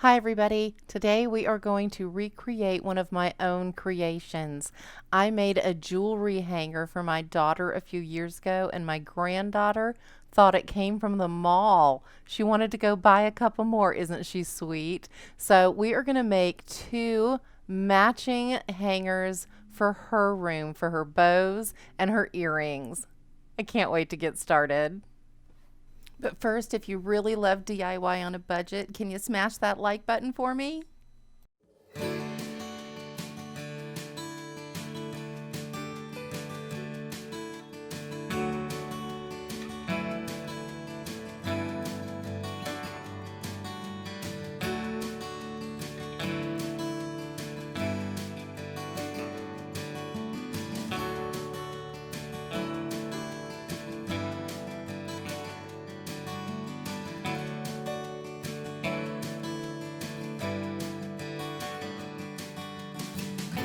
Hi everybody. Today we are going to recreate one of my own creations. I made a jewelry hanger for my daughter a few years ago, and my granddaughter thought it came from the mall. She wanted to go buy a couple more. Isn't she sweet? So we are going to make two matching hangers for her room, for her bows and her earrings. I can't wait to get started. But first, if you really love DIY on a budget, can you smash that like button for me?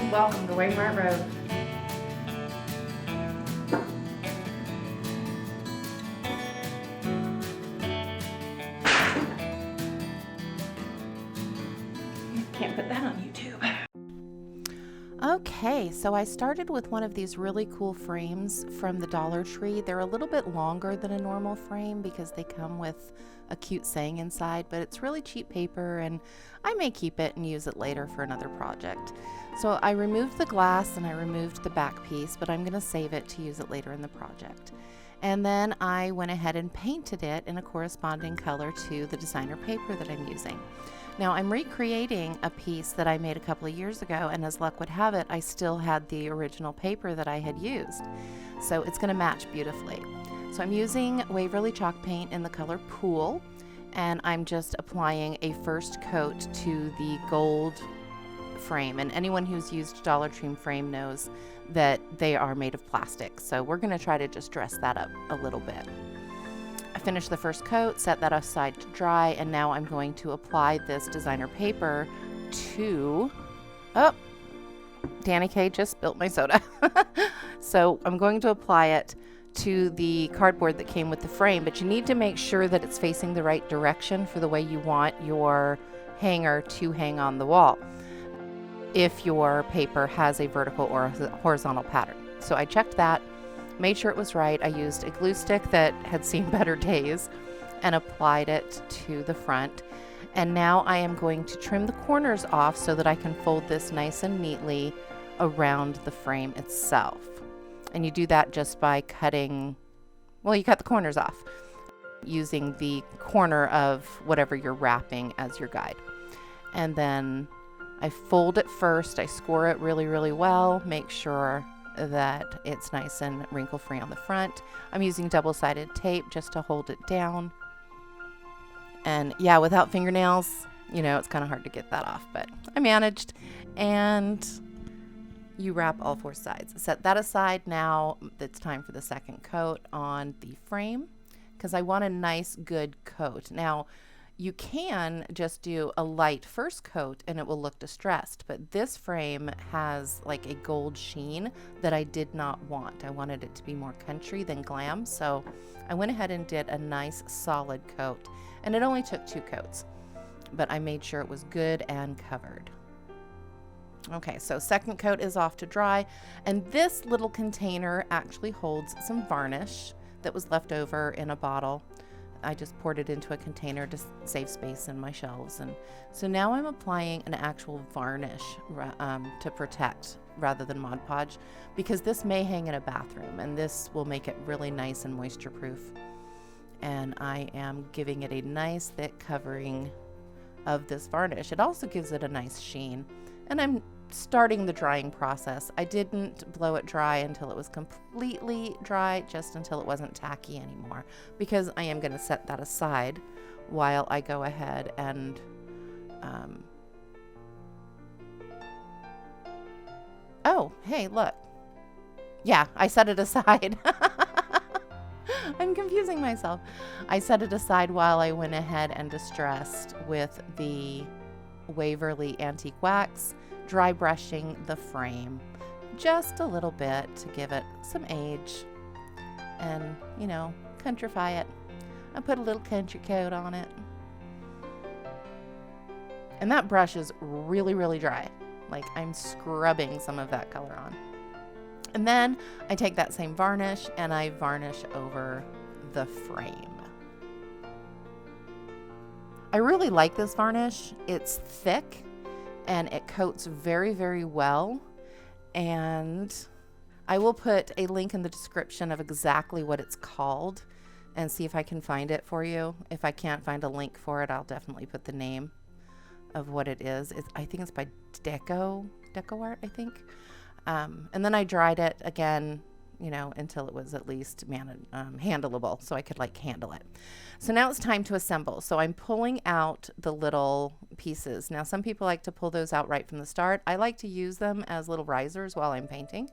Welcome to Waymart Road. Can't put that on YouTube. Okay, so I started with one of these really cool frames from the Dollar Tree. They're a little bit longer than a normal frame because they come with a cute saying inside, but it's really cheap paper and I may keep it and use it later for another project. So I removed the glass and I removed the back piece, but I'm going to save it to use it later in the project. And then I went ahead and painted it in a corresponding color to the designer paper that I'm using. Now I'm recreating a piece that I made a couple of years ago, and as luck would have it, I still had the original paper that I had used. So it's going to match beautifully. So I'm using Waverly chalk paint in the color Pool, and I'm just applying a first coat to the gold frame. And anyone who's used Dollar Tree frame knows that they are made of plastic. So we're going to try to just dress that up a little bit. I finished the first coat, set that aside to dry, and now I'm going to apply this designer paper to, oh, Danny K just spilled my soda. So I'm going to apply it to the cardboard that came with the frame, but you need to make sure that it's facing the right direction for the way you want your hanger to hang on the wall if your paper has a vertical or a horizontal pattern. So I checked that, made sure it was right. I used a glue stick that had seen better days and applied it to the front. And now I am going to trim the corners off so that I can fold this nice and neatly around the frame itself. And you do that just by cutting, well, you cut the corners off using the corner of whatever you're wrapping as your guide. And then I fold it first. I score it really, really well. Make sure that it's nice and wrinkle free on the front. I'm using double-sided tape just to hold it down. And yeah, without fingernails, you know, it's kind of hard to get that off, but I managed. And you wrap all four sides. Set that aside. Now it's time for the second coat on the frame because I want a nice, good coat. Now, you can just do a light first coat and it will look distressed, but this frame has like a gold sheen that I did not want. I wanted it to be more country than glam, so I went ahead and did a nice solid coat, and it only took 2 coats, but I made sure it was good and covered. Okay, so second coat is off to dry, and this little container actually holds some varnish that was left over in a bottle. I just poured it into a container to save space in my shelves. And so now I'm applying an actual varnish to protect rather than Mod Podge, because this may hang in a bathroom and this will make it really nice and moisture proof. And I am giving it a nice thick covering of this varnish. It also gives it a nice sheen. And I'm starting the drying process. I didn't blow it dry until it was completely dry, just until it wasn't tacky anymore, because I am going to set that aside while I go ahead and oh, hey, look. Yeah, I set it aside. I'm confusing myself. I set it aside while I went ahead and distressed with the Waverly Antique Wax, dry brushing the frame just a little bit to give it some age and, you know, countrify it. I put a little country coat on it. And that brush is really, really dry. Like I'm scrubbing some of that color on. And then I take that same varnish and I varnish over the frame. I really like this varnish. It's thick and it coats very, very well. And I will put a link in the description of exactly what it's called and see if I can find it for you. If I can't find a link for it, I'll definitely put the name of what it is. I think it's by DecoArt, I think. And then I dried it again, you know, until it was at least handleable, so I could like handle it. So now it's time to assemble. So I'm pulling out the little pieces. Now some people like to pull those out right from the start. I like to use them as little risers while I'm painting.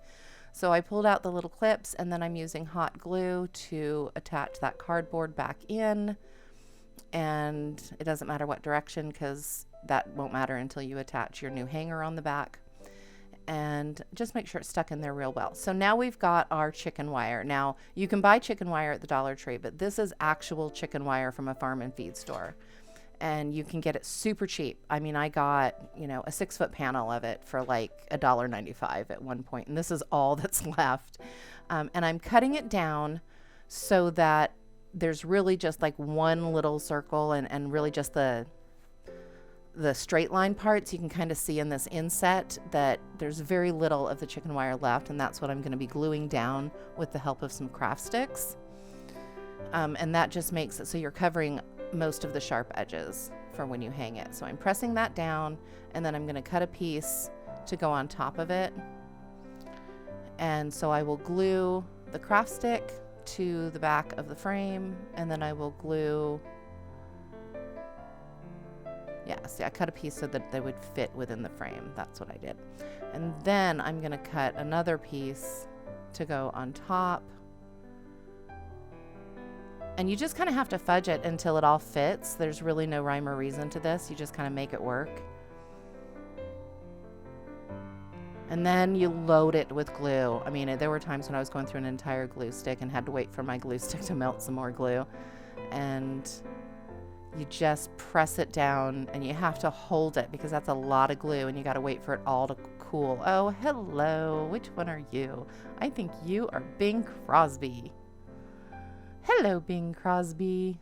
So I pulled out the little clips and then I'm using hot glue to attach that cardboard back in. And it doesn't matter what direction because that won't matter until you attach your new hanger on the back. And just make sure it's stuck in there real well. So now we've got our chicken wire. Now you can buy chicken wire at the Dollar Tree, but this is actual chicken wire from a farm and feed store. And you can get it super cheap. I mean, I got, you know, a 6-foot panel of it for like $1.95 at one point. And this is all that's left. And I'm cutting it down so that there's really just like one little circle and really just the straight line parts. You can kind of see in this inset that there's very little of the chicken wire left, and that's what I'm going to be gluing down with the help of some craft sticks. And that just makes it so you're covering most of the sharp edges for when you hang it. So I'm pressing that down, and then I'm going to cut a piece to go on top of it. And so I will glue the craft stick to the back of the frame, and then I will glue. Yeah, see, I cut a piece so that they would fit within the frame. That's what I did. And then I'm going to cut another piece to go on top. And you just kind of have to fudge it until it all fits. There's really no rhyme or reason to this. You just kind of make it work. And then you load it with glue. I mean, there were times when I was going through an entire glue stick and had to wait for my glue stick to melt some more glue. And you just press it down and you have to hold it because that's a lot of glue and you got to wait for it all to cool. Oh, hello. Which one are you? I think you are Bing Crosby. Hello, Bing Crosby.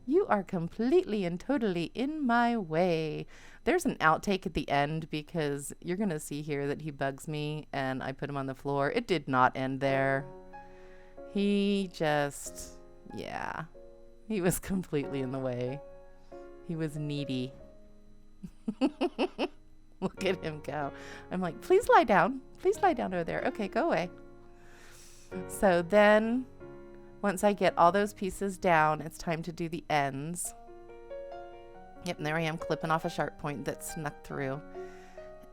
You are completely and totally in my way. There's an outtake at the end because you're going to see here that he bugs me and I put him on the floor. It did not end there. He just, yeah. He was completely in the way. He was needy. Look at him go. I'm like, please lie down. Please lie down over there. Okay, go away. So then, once I get all those pieces down, it's time to do the ends. Yep, and there I am clipping off a sharp point that snuck through.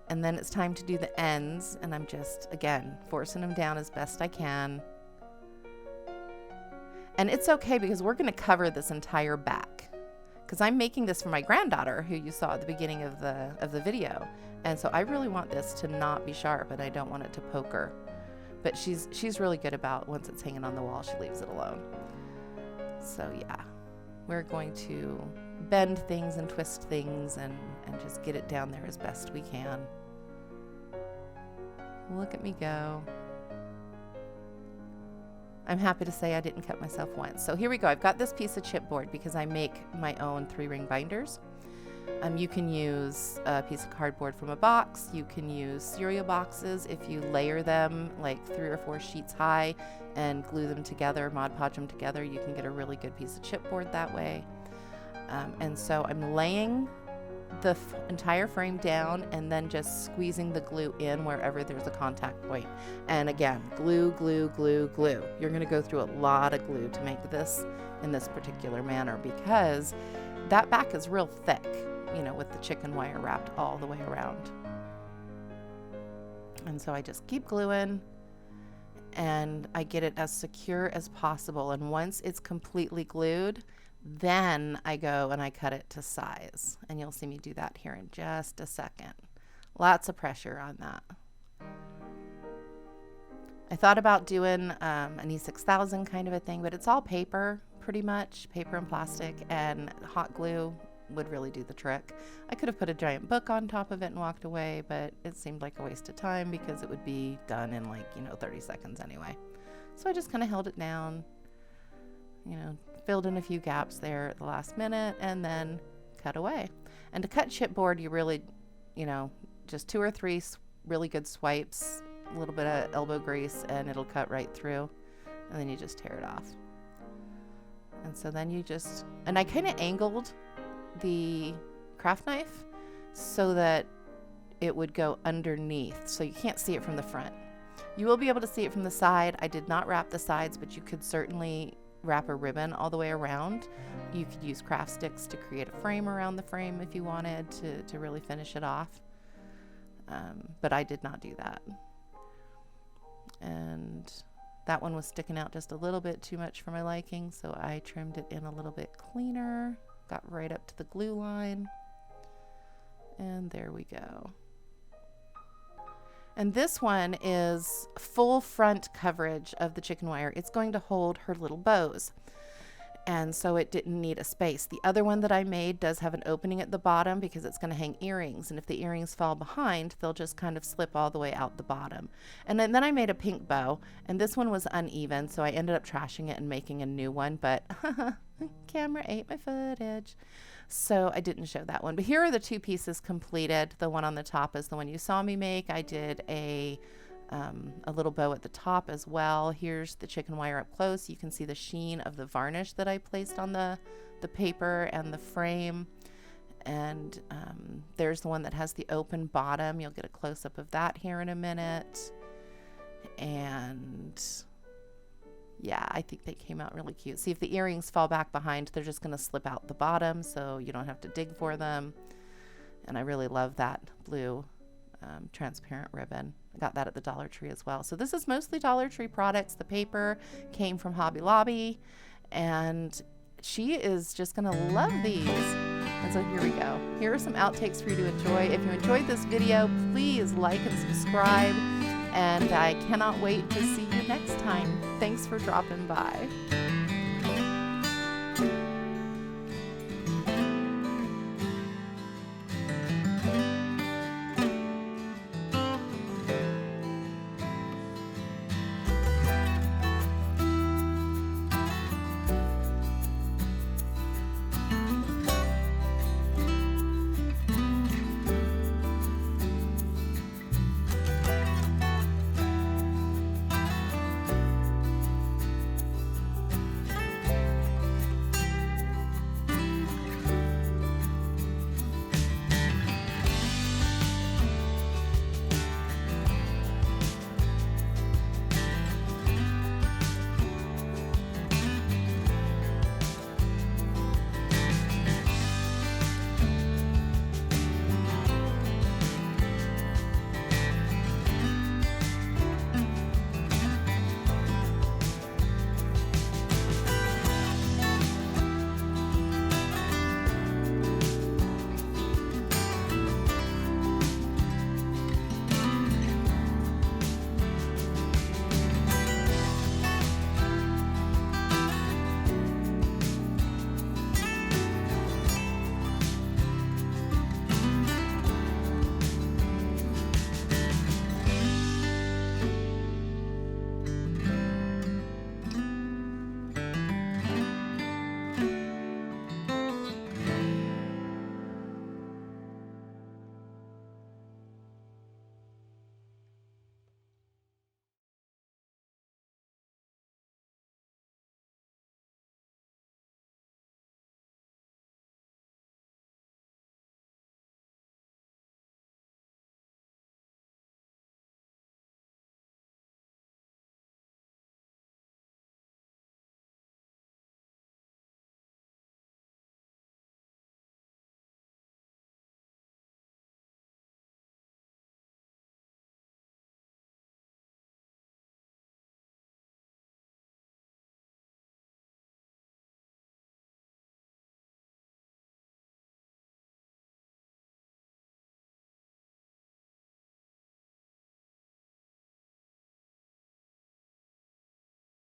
And then it's time to do the ends, and I'm just, again, forcing them down as best I can. And it's okay because we're going to cover this entire back because I'm making this for my granddaughter who you saw at the beginning of the video. And so I really want this to not be sharp and I don't want it to poke her. But she's really good about once it's hanging on the wall, she leaves it alone. So yeah, we're going to bend things and twist things and just get it down there as best we can. Look at me go. I'm happy to say I didn't cut myself once. So here we go. I've got this piece of chipboard because I make my own 3-ring binders. You can use a piece of cardboard from a box. You can use cereal boxes if you layer them like 3 or 4 sheets high and glue them together, Mod Podge them together. You can get a really good piece of chipboard that way. And so I'm laying the entire frame down and then just squeezing the glue in wherever there's a contact point. And again, glue, glue, glue, glue. You're going to go through a lot of glue to make this in this particular manner because that back is real thick, you know, with the chicken wire wrapped all the way around. And so I just keep gluing and I get it as secure as possible. And once it's completely glued, then I go and I cut it to size. And you'll see me do that here in just a second. Lots of pressure on that. I thought about doing an E6000 kind of a thing, but it's all paper, pretty much. Paper and plastic and hot glue would really do the trick. I could have put a giant book on top of it and walked away, but it seemed like a waste of time because it would be done in 30 seconds anyway. So I just kind of held it down, filled in a few gaps there at the last minute, and then cut away. And to cut chipboard, you really, just 2 or 3 really good swipes, a little bit of elbow grease, and it'll cut right through. And then you just tear it off. And so then and I kind of angled the craft knife so that it would go underneath, so you can't see it from the front. You will be able to see it from the side. I did not wrap the sides, but you could certainly wrap a ribbon all the way around. You could use craft sticks to create a frame around the frame if you wanted to really finish it off. But I did not do that. And that one was sticking out just a little bit too much for my liking, so I trimmed it in a little bit cleaner, got right up to the glue line, and there we go. And this one is full front coverage of the chicken wire. It's going to hold her little bows, and so it didn't need a space. The other one that I made does have an opening at the bottom because it's going to hang earrings, and if the earrings fall behind, they'll just kind of slip all the way out the bottom. And then I made a pink bow, and this one was uneven, so I ended up trashing it and making a new one, but camera ate my footage, so I didn't show that one. But here are the 2 pieces completed. The one on the top is the one you saw me make. I did a little bow at the top as well. Here's the chicken wire up close. You can see the sheen of the varnish that I placed on the paper and the frame. And there's the one that has the open bottom. You'll get a close-up of that here in a minute. And yeah, I think they came out really cute. See, if the earrings fall back behind, they're just going to slip out the bottom, so you don't have to dig for them. And I really love that blue transparent ribbon. I got that at the Dollar Tree as well. So this is mostly Dollar Tree products. The paper came from Hobby Lobby, and she is just gonna love these. And so here we go. Here are some outtakes for you to enjoy. If you enjoyed this video, please like and subscribe, and I cannot wait to see you next time. Thanks for dropping by.